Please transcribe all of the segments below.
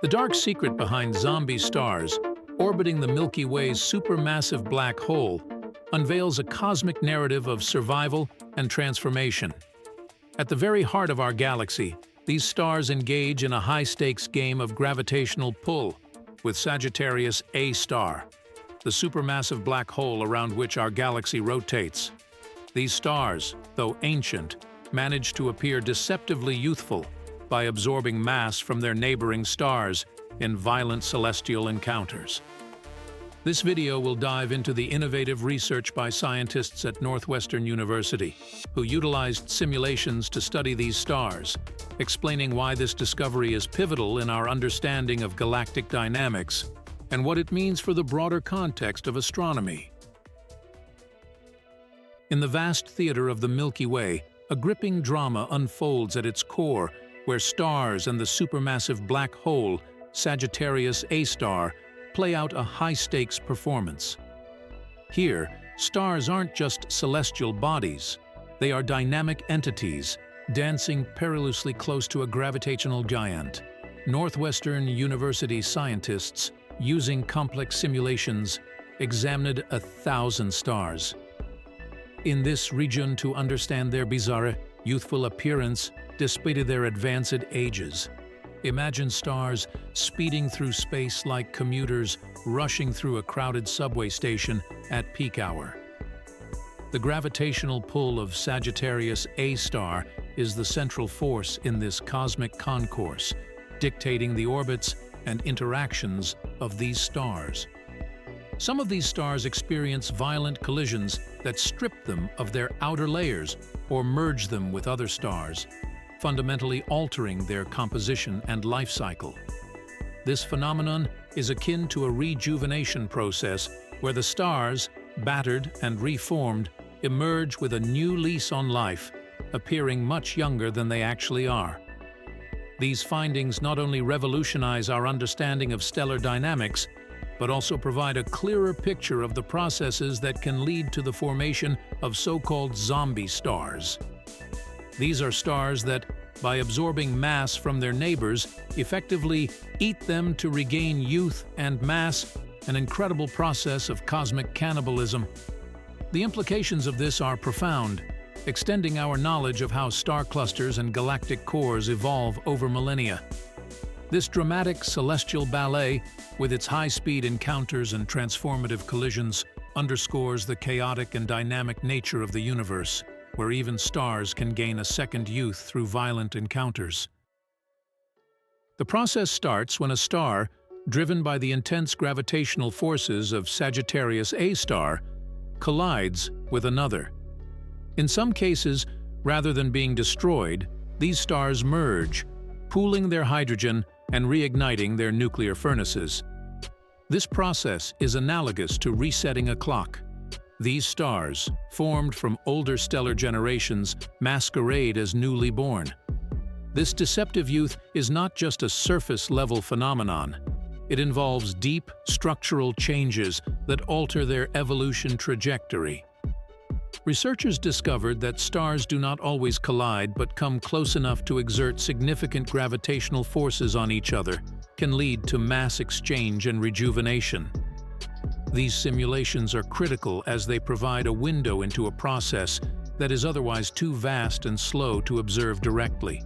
The dark secret behind zombie stars, orbiting the Milky Way's supermassive black hole, unveils a cosmic narrative of survival and transformation. At the very heart of our galaxy, these stars engage in a high-stakes game of gravitational pull, with Sagittarius A star, the supermassive black hole around which our galaxy rotates. These stars, though ancient, manage to appear deceptively youthful by absorbing mass from their neighboring stars in violent celestial encounters. This video will dive into the innovative research by scientists at Northwestern University, who utilized simulations to study these stars, explaining why this discovery is pivotal in our understanding of galactic dynamics and what it means for the broader context of astronomy. In the vast theater of the Milky Way, a gripping drama unfolds at its core, where stars and the supermassive black hole, Sagittarius A star, play out a high-stakes performance. Here, stars aren't just celestial bodies. They are dynamic entities, dancing perilously close to a gravitational giant. Northwestern University scientists, using complex simulations, examined 1,000 stars. In this region, to understand their bizarre, youthful appearance despite their advanced ages. Imagine stars speeding through space like commuters rushing through a crowded subway station at peak hour. The gravitational pull of Sagittarius A star is the central force in this cosmic concourse, dictating the orbits and interactions of these stars. Some of these stars experience violent collisions that strip them of their outer layers or merge them with other stars, fundamentally altering their composition and life cycle. This phenomenon is akin to a rejuvenation process where the stars, battered and reformed, emerge with a new lease on life, appearing much younger than they actually are. These findings not only revolutionize our understanding of stellar dynamics, but also provide a clearer picture of the processes that can lead to the formation of so-called zombie stars. These are stars that, by absorbing mass from their neighbors, effectively eat them to regain youth and mass, an incredible process of cosmic cannibalism. The implications of this are profound, extending our knowledge of how star clusters and galactic cores evolve over millennia. This dramatic celestial ballet, with its high-speed encounters and transformative collisions, underscores the chaotic and dynamic nature of the universe, where even stars can gain a second youth through violent encounters. The process starts when a star, driven by the intense gravitational forces of Sagittarius A star, collides with another. In some cases, rather than being destroyed, these stars merge, pooling their hydrogen and reigniting their nuclear furnaces. This process is analogous to resetting a clock. These stars, formed from older stellar generations, masquerade as newly born. This deceptive youth is not just a surface-level phenomenon. It involves deep, structural changes that alter their evolution trajectory. Researchers discovered that stars do not always collide but come close enough to exert significant gravitational forces on each other, can lead to mass exchange and rejuvenation. These simulations are critical as they provide a window into a process that is otherwise too vast and slow to observe directly.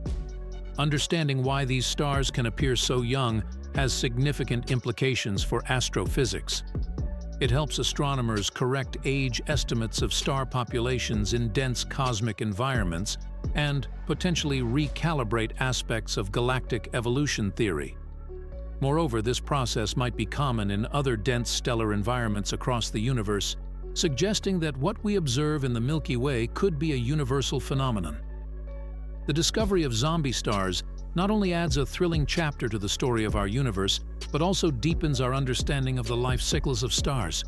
Understanding why these stars can appear so young has significant implications for astrophysics. It helps astronomers correct age estimates of star populations in dense cosmic environments and potentially recalibrate aspects of galactic evolution theory. Moreover, this process might be common in other dense stellar environments across the universe, suggesting that what we observe in the Milky Way could be a universal phenomenon. The discovery of zombie stars not only adds a thrilling chapter to the story of our universe, but also deepens our understanding of the life cycles of stars.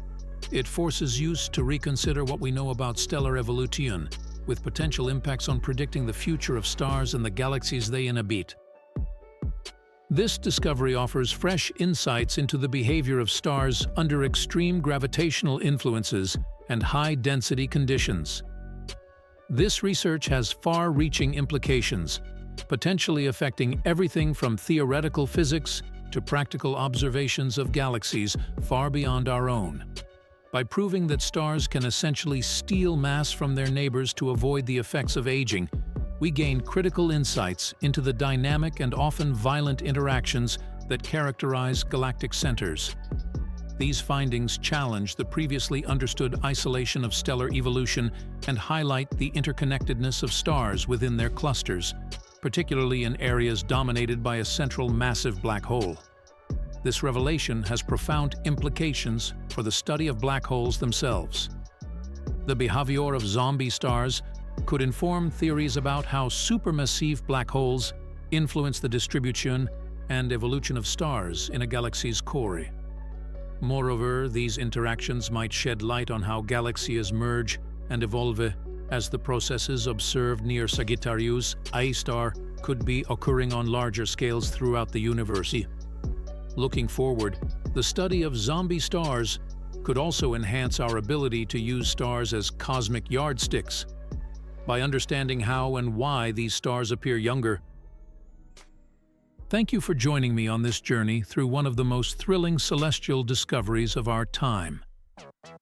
It forces us to reconsider what we know about stellar evolution, with potential impacts on predicting the future of stars and the galaxies they inhabit. This discovery offers fresh insights into the behavior of stars under extreme gravitational influences and high-density conditions. This research has far-reaching implications, potentially affecting everything from theoretical physics to practical observations of galaxies far beyond our own. By proving that stars can essentially steal mass from their neighbors to avoid the effects of aging, we gain critical insights into the dynamic and often violent interactions that characterize galactic centers. These findings challenge the previously understood isolation of stellar evolution and highlight the interconnectedness of stars within their clusters, particularly in areas dominated by a central massive black hole. This revelation has profound implications for the study of black holes themselves. The behavior of zombie stars could inform theories about how supermassive black holes influence the distribution and evolution of stars in a galaxy's core. Moreover, these interactions might shed light on how galaxies merge and evolve, as the processes observed near Sagittarius A star could be occurring on larger scales throughout the universe. Looking forward, the study of zombie stars could also enhance our ability to use stars as cosmic yardsticks. By understanding how and why these stars appear younger. Thank you for joining me on this journey through one of the most thrilling celestial discoveries of our time.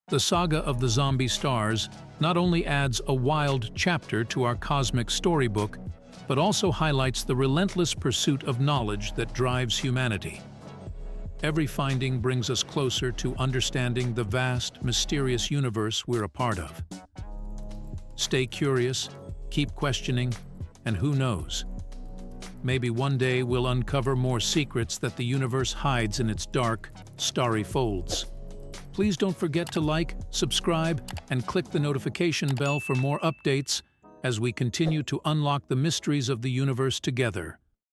The saga of the zombie stars not only adds a wild chapter to our cosmic storybook, but also highlights the relentless pursuit of knowledge that drives humanity. Every finding brings us closer to understanding the vast, mysterious universe we're a part of. Stay curious, keep questioning, and who knows? Maybe one day we'll uncover more secrets that the universe hides in its dark, starry folds. Please don't forget to like, subscribe, and click the notification bell for more updates as we continue to unlock the mysteries of the universe together.